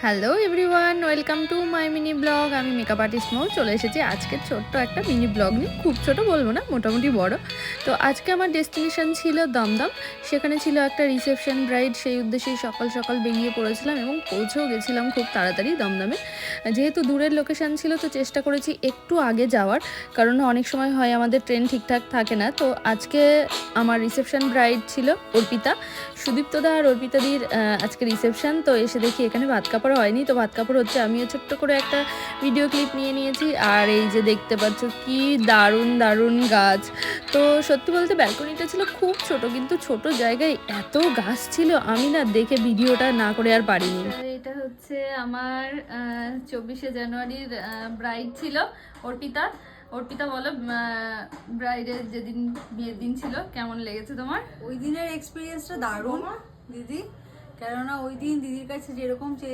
Hello everyone, welcome to my mini blog. আমি makeup artist মৌ চলে এসেছি আজকে ছোট্ট একটা মিনি ব্লগ নিয়ে। খুব ছোট বলবো না, মোটামুটি বড়। তো আজকে আমার ডেস্টিনেশন ছিল দমদম। সেখানে ছিল একটা রিসেপশন ব্রাইড, সেই উদ্দেশ্যেই সকাল সকাল বেরিয়ে পড়েছিলাম এবং পৌঁছেও গেছিলাম খুব তাড়াতাড়ি দমদমে। যেহেতু দূরের লোকেশান ছিল তো চেষ্টা করেছি একটু আগে যাওয়ার, কারণ অনেক সময় হয় আমাদের ট্রেন ঠিকঠাক থাকে না। তো আজকে আমার রিসেপশন ব্রাইড ছিল অর্পিতা, সুদীপ্তদা আর অর্পিতাদির আজকে রিসেপশন। তো এসে দেখি এখানে ভাত কাপড় হয়নি, তো ভাত কাপড় হচ্ছে। আমিও ছোট্ট করে একটা ভিডিও ক্লিপ নিয়ে নিয়েছি। আর এই যে দেখতে পাচ্ছ কি দারুণ দারুণ গাছ। তো সত্যি বলতে ব্যালকনিটা ছিল খুব ছোট, কিন্তু ছোট জায়গায় এত গাছ ছিল, আমি না দেখে ভিডিওটা না করে আর পারিনি। এটা হচ্ছে আমার 24শে জানুয়ারির ব্রাইড ছিল অর্পিতা। অর্পিতা বলো, ব্রাইডের যেদিন বিয়ের দিন ছিল কেমন লেগেছে তোমার? ওই দিনের এক্সপিরিয়েন্সটা দারুণ দিদি, কেননা ওই দিন দিদির কাছে যেরকম